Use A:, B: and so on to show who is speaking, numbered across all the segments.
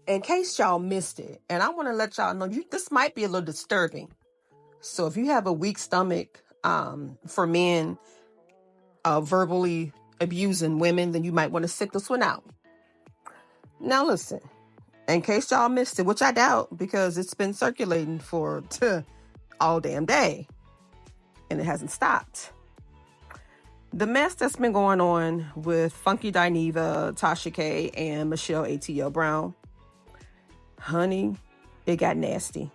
A: in case y'all missed it, and I want to let y'all know this might be a little disturbing. So if you have a weak stomach for men verbally abusing women, then you might want to sit this one out. Now listen, in case y'all missed it, which I doubt because it's been circulating for all damn day and it hasn't stopped. The mess that's been going on with Funky Dineva, Tasha K, and Michelle ATLien Brown, honey, it got nasty.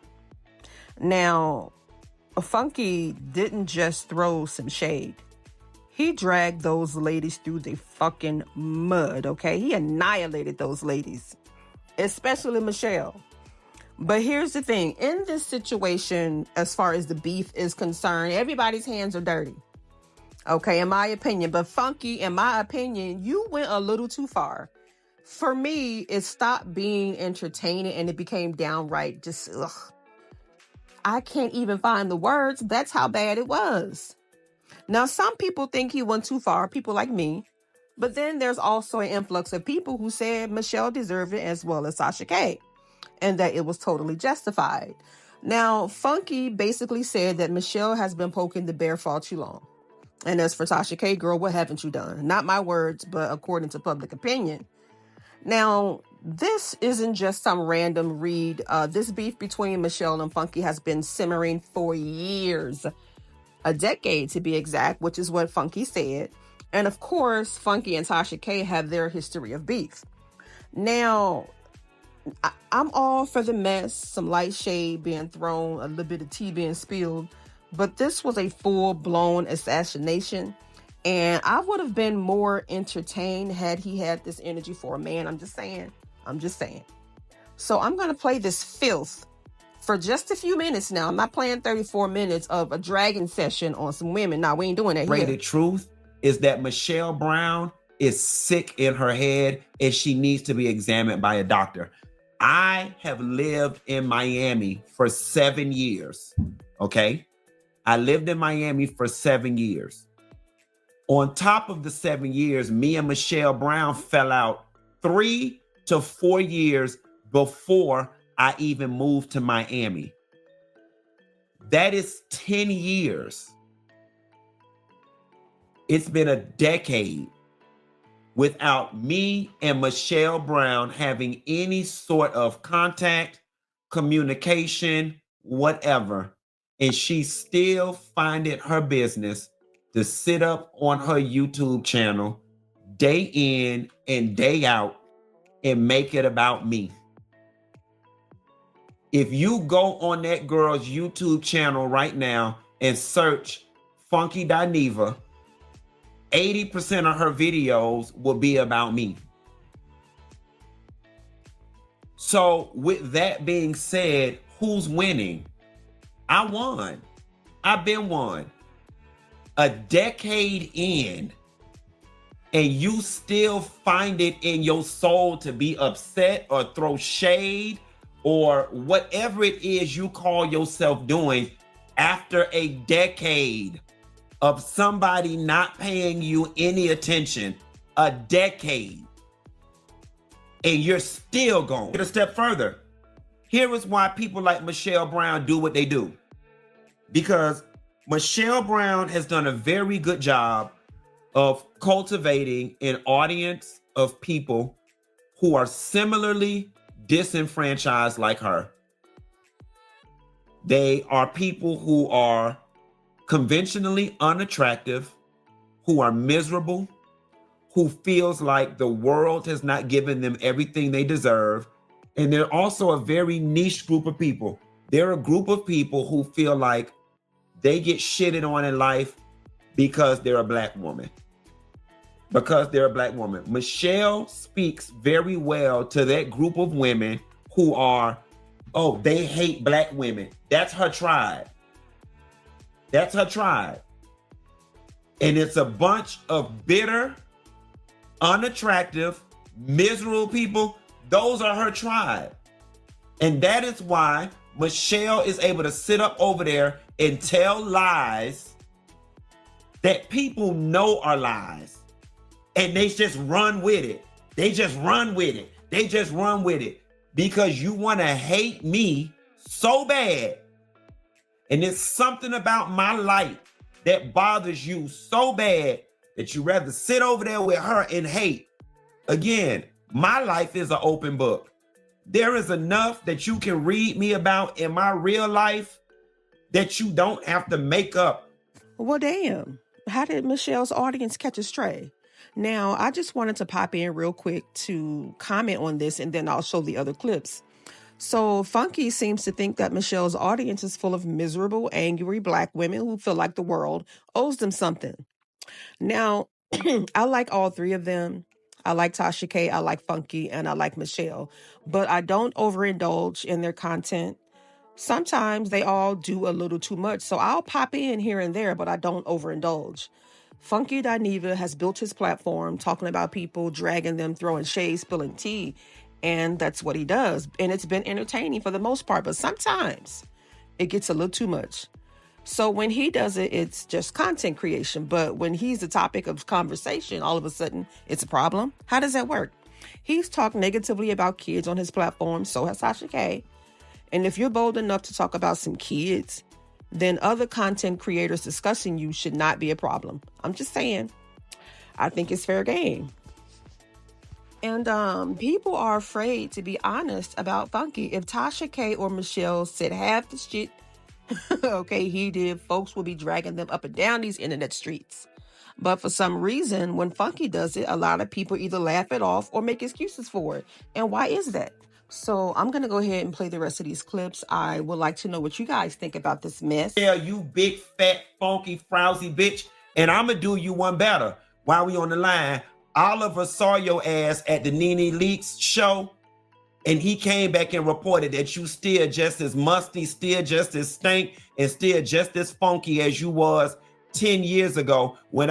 A: Now, Funky didn't just throw some shade. He dragged those ladies through the fucking mud, okay? He annihilated those ladies, especially Michelle. But here's the thing. In this situation, as far as the beef is concerned, everybody's hands are dirty. Okay, in my opinion. But Funky, in my opinion, you went a little too far. For me, it stopped being entertaining and it became downright just, ugh. I can't even find the words. That's how bad it was. Now, some people think he went too far, people like me. But then there's also an influx of people who said Michelle deserved it as well as Tasha K, and that it was totally justified. Now, Funky basically said that Michelle has been poking the bear far too long. And as for Tasha K, girl, what haven't you done? Not my words, but according to public opinion. Now, this isn't just some random read. This beef between Michelle and Funky has been simmering for years. A decade to be exact, which is what Funky said. And of course, Funky and Tasha K have their history of beef. Now, I'm all for the mess, some light shade being thrown, a little bit of tea being spilled. But this was a full-blown assassination. And I would have been more entertained had he had this energy for a man. I'm just saying. So I'm going to play this filth for just a few minutes now. I'm not playing 34 minutes of a dragging session on some women. No, we ain't doing that here.
B: The truth is that Michelle Brown is sick in her head and she needs to be examined by a doctor. I have lived in Miami for 7 years, okay? I lived in Miami for 7 years. On top of the 7 years, me and Michelle Brown fell out 3 to 4 years before I even moved to Miami. That is 10 years. It's been a decade without me and Michelle Brown having any sort of contact, communication, whatever. And she still find it her business to sit up on her YouTube channel day in and day out and make it about me. If you go on that girl's YouTube channel right now and search Funky Dineva, 80% of her videos will be about me. So with that being said, who's winning? I won. I've been won. A decade in, and you still find it in your soul to be upset or throw shade or whatever it is you call yourself doing after a decade of somebody not paying you any attention, a decade, and you're still going. Get a step further. Here is why people like Michelle Brown do what they do. Because Michelle Brown has done a very good job of cultivating an audience of people who are similarly disenfranchised like her. They are people who are conventionally unattractive, who are miserable, who feels like the world has not given them everything they deserve. And they're also a very niche group of people. They're a group of people who feel like they get shitted on in life because they're a black woman. Michelle speaks very well to that group of women who are, oh, they hate black women. That's her tribe. And it's a bunch of bitter, unattractive, miserable people. Those are her tribe. And that is why Michelle is able to sit up over there and tell lies that people know are lies. And they just run with it. because you want to hate me so bad. And it's something about my light that bothers you so bad that you rather sit over there with her and hate. Again, my life is an open book. There is enough that you can read me about in my real life that you don't have to make up.
A: Well, damn. How did Michelle's audience catch a stray? Now, I just wanted to pop in real quick to comment on this, and then I'll show the other clips. So, Funky seems to think that Michelle's audience is full of miserable, angry black women who feel like the world owes them something. Now, I like all three of them. I like Tasha K, I like Funky, and I like Michelle, but I don't overindulge in their content. Sometimes they all do a little too much, so I'll pop in here and there, but I don't overindulge. Funky Dineva has built his platform talking about people, dragging them, throwing shade, spilling tea, and that's what he does. And it's been entertaining for the most part, but sometimes it gets a little too much. So when he does it, it's just content creation. But when he's the topic of conversation, all of a sudden it's a problem. How does that work? He's talked negatively about kids on his platform, so has Tasha K. And if you're bold enough to talk about some kids, then other content creators discussing you should not be a problem. I'm just saying. I think it's fair game. And people are afraid to be honest about Funky. If Tasha K or Michelle said half the shit, okay, he did, folks will be dragging them up and down these internet streets. But for some reason, when Funky does it, a lot of people either laugh it off or make excuses for it. And why is that? So I'm going to go ahead and play the rest of these clips. I would like to know what you guys think about this mess.
B: Yeah, you big, fat, funky, frowsy bitch. And I'm going to do you one better. While we on the line, Oliver saw your ass at the Nene Leakes show. And he came back and reported that you still just as musty, still just as stink, and still just as funky as you was 10 years ago when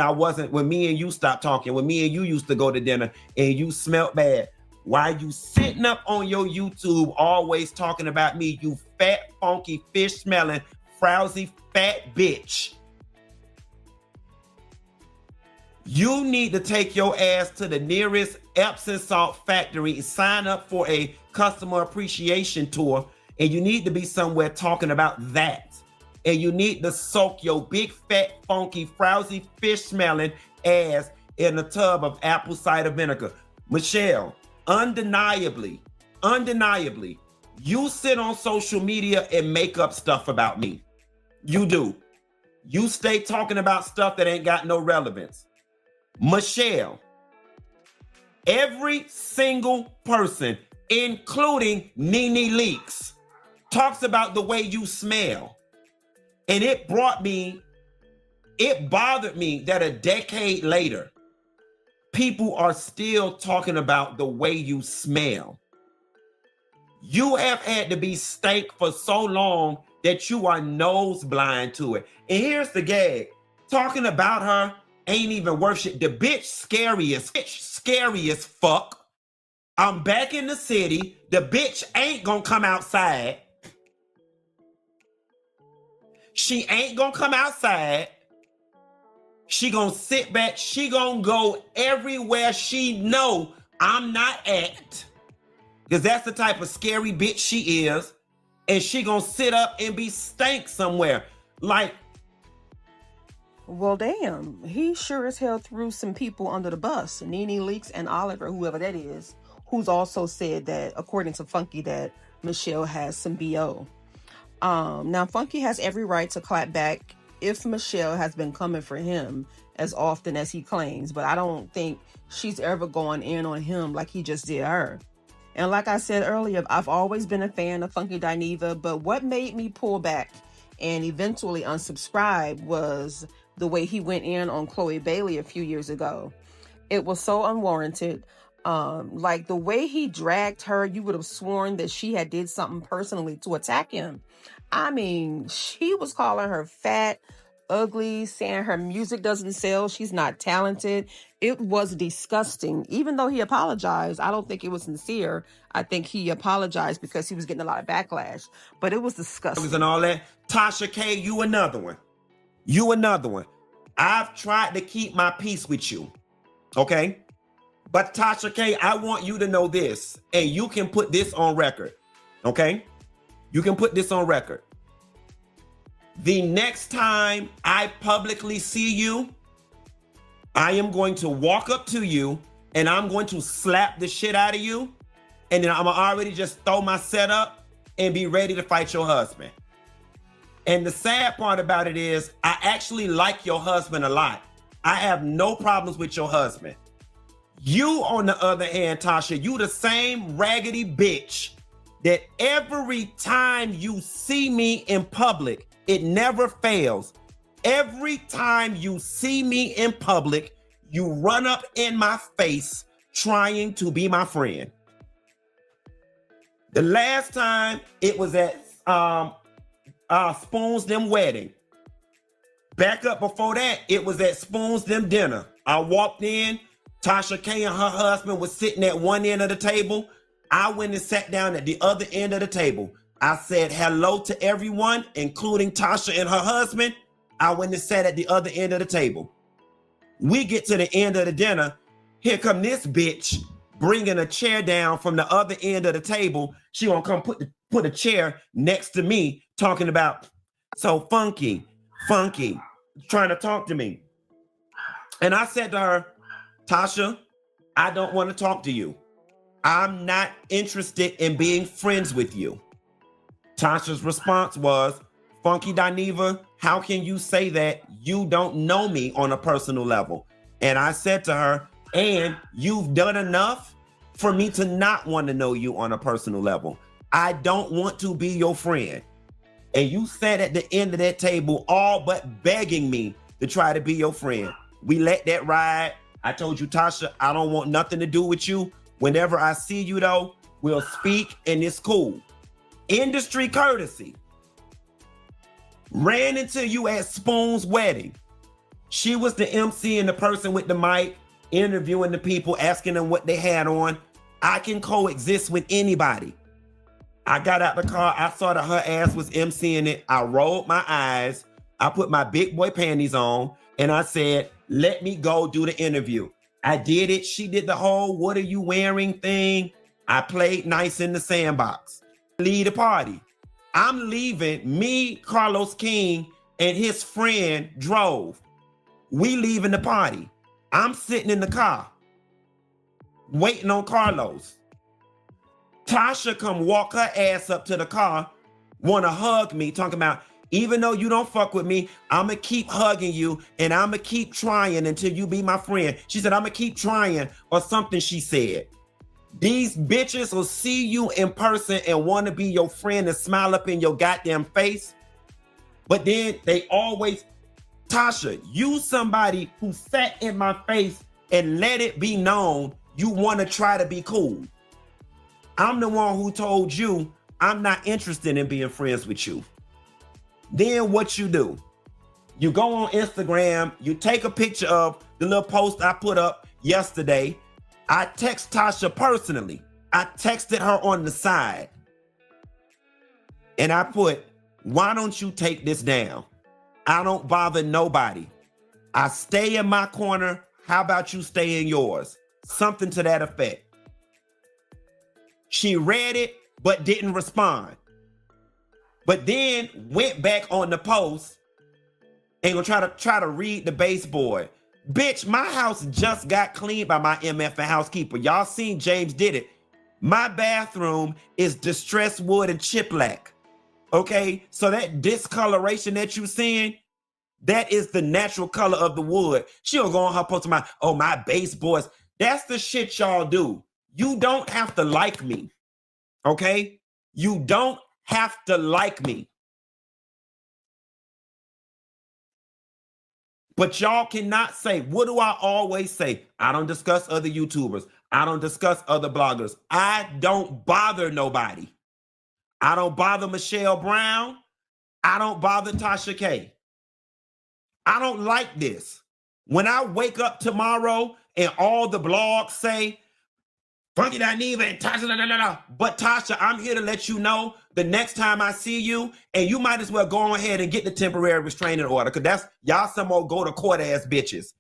B: me and you stopped talking, when me and you used to go to dinner and you smelt bad. Why you sitting up on your YouTube always talking about me, you fat, funky, fish-smelling, frowsy, fat bitch? You need to take your ass to the nearest Epsom salt factory and sign up for a customer appreciation tour. And you need to be somewhere talking about that. And you need to soak your big, fat, funky, frowsy, fish-smelling ass in a tub of apple cider vinegar. Michelle, undeniably, you sit on social media and make up stuff about me. You do. You stay talking about stuff that ain't got no relevance. Michelle, every single person, including Nene Leakes, talks about the way you smell. And it bothered me that a decade later, people are still talking about the way you smell. You have had to be stank for so long that you are nose blind to it. And here's the gag. Talking about her ain't even worth shit. The bitch scary as fuck. I'm back in the city. The bitch ain't gonna come outside. She ain't gonna come outside. She gonna sit back. She gonna go everywhere she know I'm not at. Because that's the type of scary bitch she is. And she gonna sit up and be stank somewhere. Like,
A: well, damn, he sure as hell threw some people under the bus. Nene Leakes and Oliver, whoever that is, who's also said that, according to Funky, that Michelle has some BO. Now, Funky has every right to clap back if Michelle has been coming for him as often as he claims, but I don't think she's ever gone in on him like he just did her. And like I said earlier, I've always been a fan of Funky Dineva, but what made me pull back and eventually unsubscribe was the way he went in on Chloe Bailey a few years ago. It was so unwarranted. Like the way he dragged her, you would have sworn that she had did something personally to attack him. I mean, she was calling her fat, ugly, saying her music doesn't sell, she's not talented. It was disgusting. Even though he apologized, I don't think it was sincere. I think he apologized because he was getting a lot of backlash. But it was disgusting.
B: And all that. Tasha K, you another one. You another one. I've tried to keep my peace with you. Okay? But Tasha K, I want you to know this, and you can put this on record, okay? You can put this on record. The next time I publicly see you, I am going to walk up to you and I'm going to slap the shit out of you. And then I'm already just throw my setup and be ready to fight your husband. And the sad part about it is I actually like your husband a lot. I have no problems with your husband. You, on the other hand, Tasha, you the same raggedy bitch that every time you see me in public, it never fails. Every time you see me in public, you run up in my face trying to be my friend. The last time it was at Spoons Them wedding. Back up before that, it was at Spoons Them dinner. I walked in, Tasha K and her husband was sitting at one end of the table. I went and sat down at the other end of the table. I said hello to everyone, including Tasha and her husband. I went and sat at the other end of the table. We get to the end of the dinner. Here come this bitch bringing a chair down from the other end of the table. She gonna come put a chair next to me, talking about, so funky, trying to talk to me. And I said to her, Tasha, I don't want to talk to you. I'm not interested in being friends with you. Tasha's response was, Funky Dineva, how can you say that? You don't know me on a personal level. And I said to her, and you've done enough for me to not want to know you on a personal level. I don't want to be your friend. And you sat at the end of that table all but begging me to try to be your friend. We let that ride. I told you, Tasha, I don't want nothing to do with you. Whenever I see you, though, we'll speak and it's cool. Industry courtesy. Ran into you at Spoon's wedding. She was the MC and the person with the mic, interviewing the people, asking them what they had on. I can coexist with anybody. I got out the car. I saw that her ass was MCing it. I rolled my eyes. I put my big boy panties on and I said, let me go do the interview. I did it. She did the whole what are you wearing thing. I played nice in the sandbox. Lead the party. I'm leaving. Me, Carlos King, and his friend drove. We leaving the party. I'm sitting in the car waiting on Carlos. Tasha come walk her ass up to the car, want to hug me, talking about, even though you don't fuck with me, I'm going to keep hugging you and I'm going to keep trying until you be my friend. She said, I'm going to keep trying or something she said. These bitches will see you in person and want to be your friend and smile up in your goddamn face. But then they always, Tasha, you somebody who sat in my face and let it be known you want to try to be cool. I'm the one who told you I'm not interested in being friends with you. Then what you do? You go on Instagram, you take a picture of the little post I put up yesterday. I text Tasha personally. I texted her on the side. And I put, why don't you take this down? I don't bother nobody. I stay in my corner. How about you stay in yours? Something to that effect. She read it, but didn't respond. But then went back on the post and gonna try to read the baseboard. Bitch, my house just got cleaned by my MF and housekeeper. Y'all seen James did it. My bathroom is distressed wood and chiplac. Okay, so that discoloration that you seeing, that is the natural color of the wood. She'll go on her post about, oh, my baseboards. That's the shit y'all do. You don't have to like me, okay? You don't have to like me. But y'all cannot say, what do I always say? I don't discuss other YouTubers. I don't discuss other bloggers. I don't bother nobody. I don't bother Michelle Brown. I don't bother Tasha K. I don't like this. When I wake up tomorrow and all the blogs say, Funky Dineva and Tasha, but Tasha, I'm here to let you know the next time I see you, and you might as well go ahead and get the temporary restraining order, because that's y'all some old go to court ass bitches.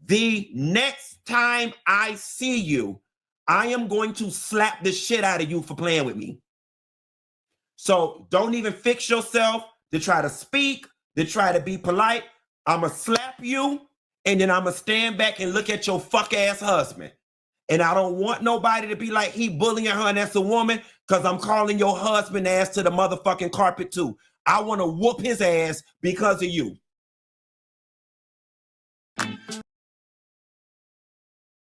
B: The next time I see you, I am going to slap the shit out of you for playing with me. So don't even fix yourself to try to speak, to try to be polite. I'm going to slap you, and then I'm going to stand back and look at your fuck-ass husband. And I don't want nobody to be like, he bullying her and that's a woman, because I'm calling your husband ass to the motherfucking carpet too. I want to whoop his ass because of you.